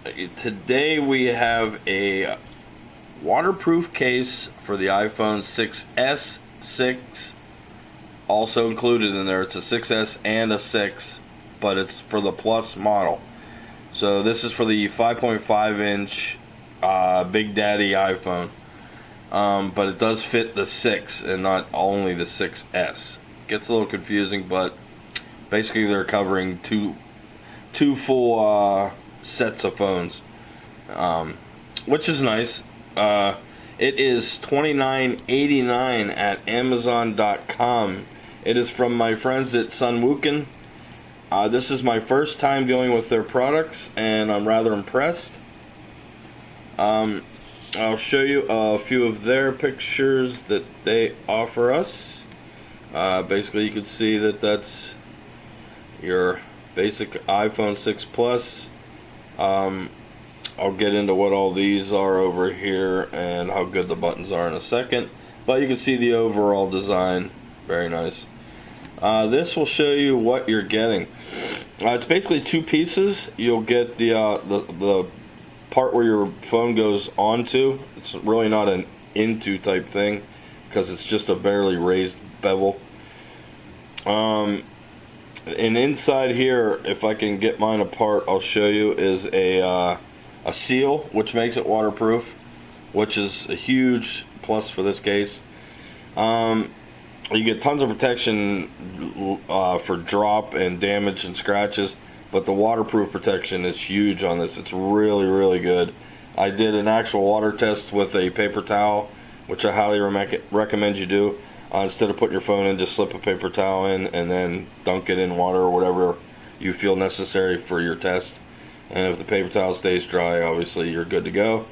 Today we have a waterproof case for the iPhone 6s, 6 also included in there. It's a 6s and a 6, but it's for the Plus model. So this is for the 5.5 inch Big Daddy iPhone, but it does fit the 6 and not only the 6s. Gets a little confusing, but basically they're covering two full sets of phones, which is nice. It is $29.89 at Amazon.com. It is from my friends at Sunwukin. This is my first time dealing with their products, and I'm rather impressed. I'll show you a few of their pictures that they offer us. Basically, you can see that that's your basic iPhone 6 Plus. I'll get into what all these are over here and how good the buttons are in a second, but you can see the overall design. Very nice. This will show you what you're getting. It's basically two pieces. You'll get the part where your phone goes onto. It's really not an into type thing because it's just a barely raised bevel. And inside here, if I can get mine apart, I'll show you, is a seal, which makes it waterproof, which is a huge plus for this case. You get tons of protection for drop and damage and scratches, but the waterproof protection is huge on this. It's really, really good. I did an actual water test with a paper towel, which I highly recommend you do. Instead of putting your phone in, just slip a paper towel in and then dunk it in water or whatever you feel necessary for your test. And if the paper towel stays dry, obviously you're good to go.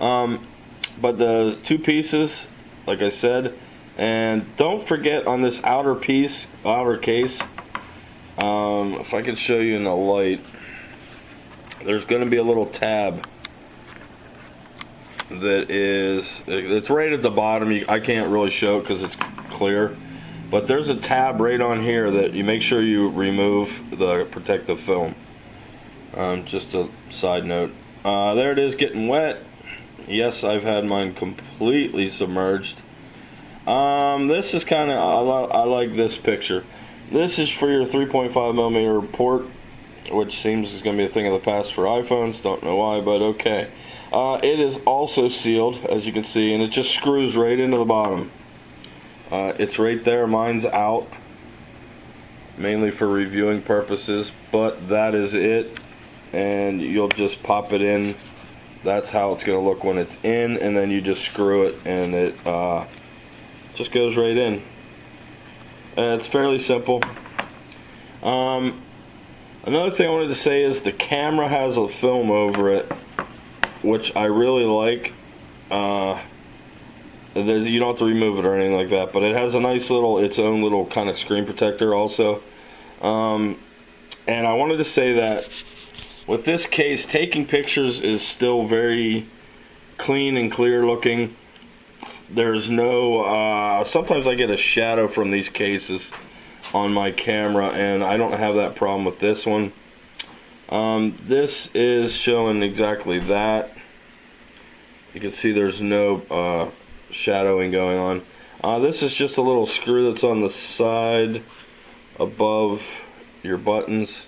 But the two pieces, like I said, and don't forget on this outer case, if I can show you in the light, there's going to be a little tab that it's right at the bottom. I can't really show it because it's clear, but there's a tab right on here that you make sure you remove the protective film. Just a side note. There it is, getting wet. Yes, I've had mine completely submerged. This is kind of, I like this picture. This is for your 3.5mm port, which seems is going to be a thing of the past for iPhones. Don't know why, but okay. It is also sealed, as you can see, and it just screws right into the bottom. It's right there. Mine's out, mainly for reviewing purposes, but that is it. And you'll just pop it in. That's how it's going to look when it's in, and then you just screw it, and it just goes right in. It's fairly simple. Another thing I wanted to say is the camera has a film over it, which I really like. You don't have to remove it or anything like that, but it has a nice its own little kind of screen protector also. And I wanted to say that with this case, taking pictures is still very clean and clear looking. There's no, sometimes I get a shadow from these cases on my camera, and I don't have that problem with this one. This is showing exactly that. You can see there's no shadowing going on. This is just a little screw that's on the side above your buttons.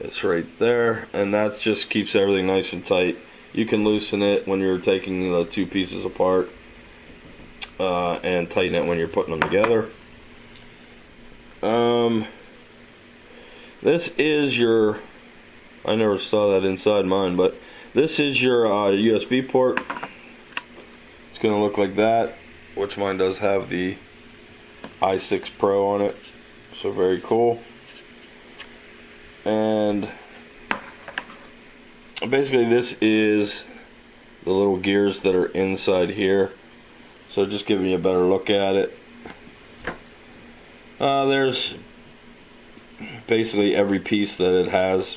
It's right there, and that just keeps everything nice and tight. You can loosen it when you're taking the two pieces apart, and tighten it when you're putting them together. This is your, I never saw that inside mine, but this is your USB port. It's going to look like that, which mine does have the i6 Pro on it, so very cool. And basically this is the little gears that are inside here, so just giving you a better look at it. There's basically every piece that it has.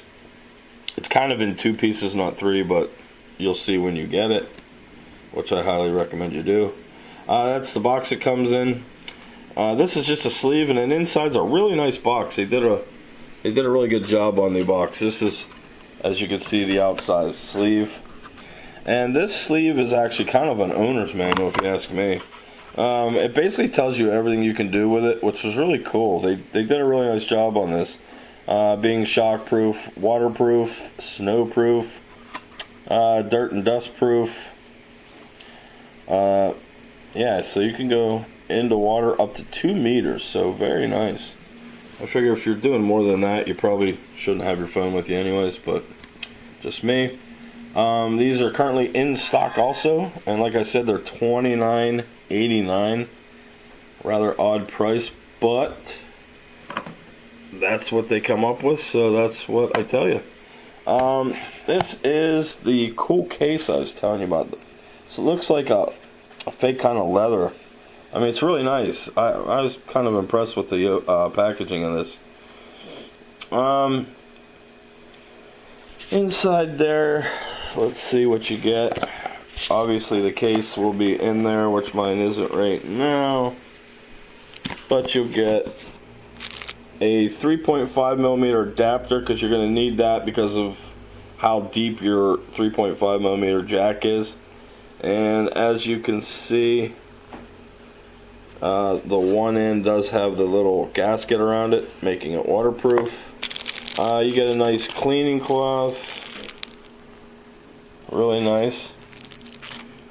It's kind of in two pieces, not three, but you'll see when you get it, which I highly recommend you do. That's the box it comes in. This is just a sleeve, and then inside's a really nice box. They did a really good job on the box. This is as you can see, the outside sleeve. And this sleeve is actually kind of an owner's manual, if you ask me. It basically tells you everything you can do with it, which was really cool. They did a really nice job on this. Being shockproof, waterproof, snowproof, dirt and dust proof. Yeah, so you can go into water up to 2 meters, so very nice. I figure if you're doing more than that, you probably shouldn't have your phone with you anyways, but just me. These are currently in stock also, and like I said, they're $29.89. Rather odd price, but that's what they come up with, so that's what I tell you. This is the cool case I was telling you about. So it looks like a fake kind of leather. I mean, it's really nice. I was kind of impressed with the packaging of this. Inside there, let's see what you get. Obviously the case will be in there, which mine isn't right now. But you'll get a 3.5 millimeter adapter, because you're going to need that because of how deep your 3.5 millimeter jack is. And as you can see, the one end does have the little gasket around it, making it waterproof. You get a nice cleaning cloth. Really nice.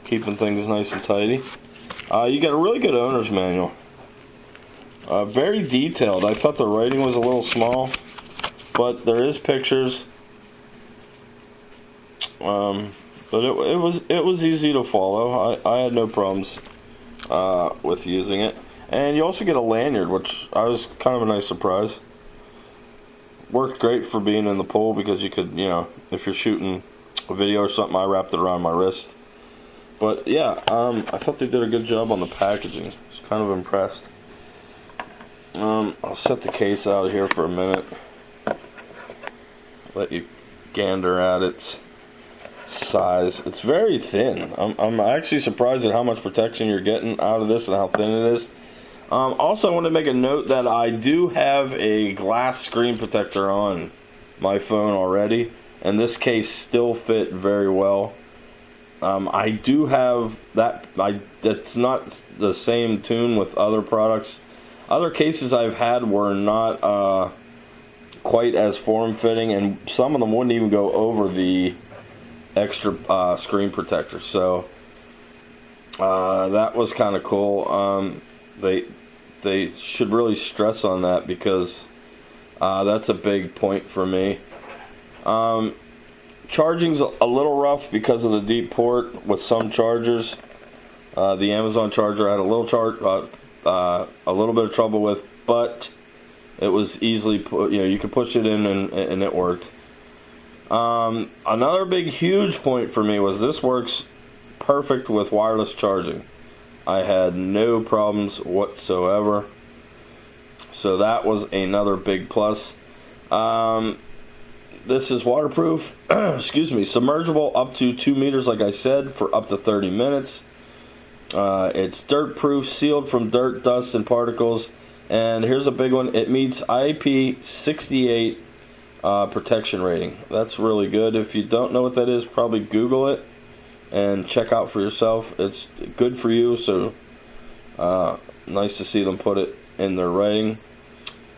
Keeping things nice and tidy. You get a really good owner's manual. Very detailed. I thought the writing was a little small, but there is pictures. But it was easy to follow. I had no problems with using it. And you also get a lanyard, which I was kind of a nice surprise. Worked great for being in the pool, because you could, you know, if you're shooting a video or something, I wrapped it around my wrist. But yeah, I thought they did a good job on the packaging. I was kind of impressed. I'll set the case out here for a minute. Let you gander at its size. It's very thin. I'm actually surprised at how much protection you're getting out of this and how thin it is. Also, I want to make a note that I do have a glass screen protector on my phone already, and this case still fit very well. I do have that. That's not the same tune with other products. Other cases I've had were not quite as form-fitting, and some of them wouldn't even go over the extra screen protector. So that was kind of cool. They should really stress on that, because that's a big point for me. Charging's a little rough because of the deep port with some chargers. The Amazon charger I had a little bit of trouble with, but it was easily you could push it in and it worked. Another big huge point for me was this works perfect with wireless charging. I had no problems whatsoever, so that was another big plus. This is waterproof, excuse me, submergible up to 2 meters, like I said, for up to 30 minutes. It's dirt-proof, sealed from dirt, dust, and particles. And here's a big one. It meets IP68 protection rating. That's really good. If you don't know what that is, probably Google it and check out for yourself. It's good for you, so nice to see them put it in their rating.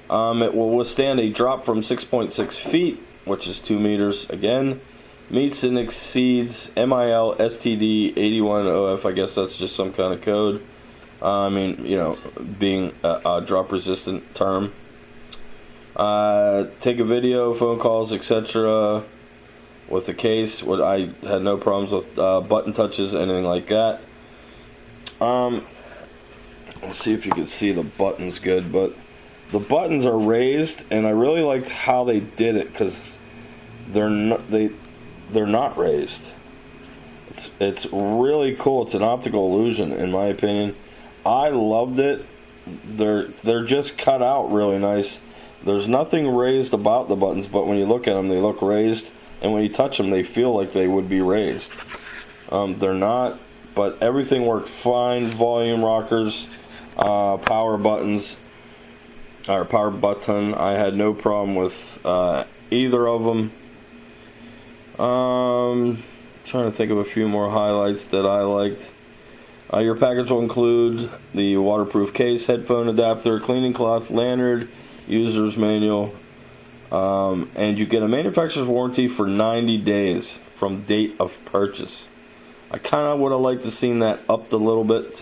It will withstand a drop from 6.6 feet, which is 2 meters again. Meets and exceeds MIL STD 81OF. I guess that's just some kind of code. I mean, you know, being a drop resistant term. Take a video, phone calls, etc. with the case. I had no problems with button touches, anything like that. Let's see if you can see the buttons good, but the buttons are raised, and I really liked how they did it, because they're not raised. It's really cool. It's an optical illusion, in my opinion. I loved it. They're just cut out really nice. There's nothing raised about the buttons, but when you look at them, they look raised, and when you touch them, they feel like they would be raised. They're not, but everything worked fine. Volume rockers, power buttons, or power button. I had no problem with either of them. Trying to think of a few more highlights that I liked. Your package will include the waterproof case, headphone adapter, cleaning cloth, lanyard, user's manual, and you get a manufacturer's warranty for 90 days from date of purchase. I kind of would have liked to seen that upped a little bit.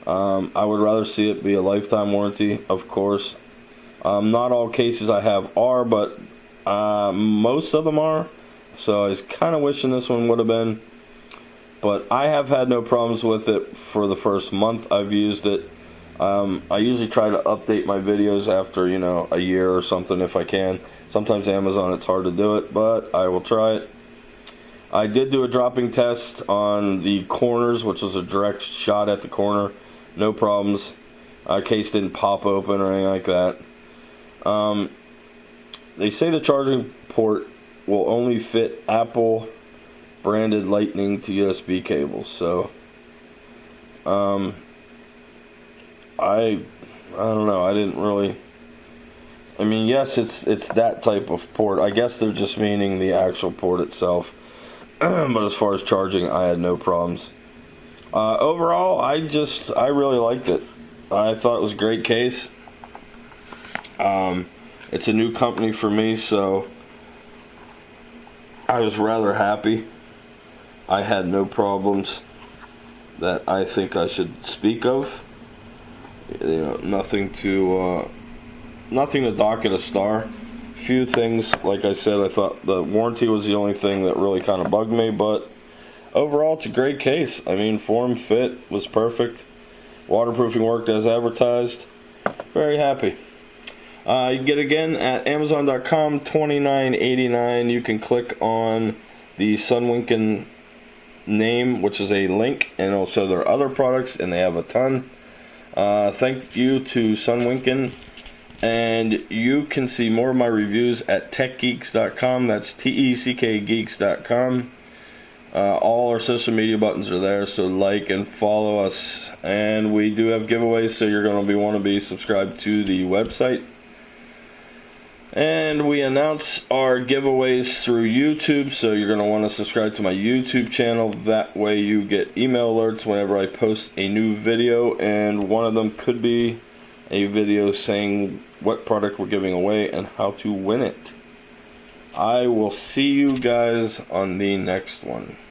I would rather see it be a lifetime warranty, of course. Not all cases I have are, but most of them are. So I was kind of wishing this one would have been. But I have had no problems with it for the first month I've used it. I usually try to update my videos after, a year or something if I can. Sometimes Amazon, it's hard to do it, but I will try it. I did do a dropping test on the corners, which was a direct shot at the corner. No problems. Case didn't pop open or anything like that. They say the charging port will only fit Apple branded Lightning to USB cables. So, I don't know. I didn't really. I mean, yes, it's that type of port. I guess they're just meaning the actual port itself. But as far as charging, I had no problems. Overall, I really liked it. I thought it was a great case. It's a new company for me, so I was rather happy. I had no problems that I think I should speak of. Nothing to dock at a star. Few things, like I said, I thought the warranty was the only thing that really kind of bugged me, but overall, it's a great case. I mean, form, fit was perfect. Waterproofing worked as advertised. Very happy. You can get it again at Amazon.com, $29.89. You can click on the Sunwukin name, which is a link, and also their other products, and they have a ton. Thank you to Sunwukin, and you can see more of my reviews at techgeeks.com. That's TECKgeeks.com. All our social media buttons are there, so like and follow us. And we do have giveaways, so you're going to want to be subscribed to the website. And we announce our giveaways through YouTube, so you're going to want to subscribe to my YouTube channel. That way you get email alerts whenever I post a new video, and one of them could be a video saying what product we're giving away and how to win it. I will see you guys on the next one.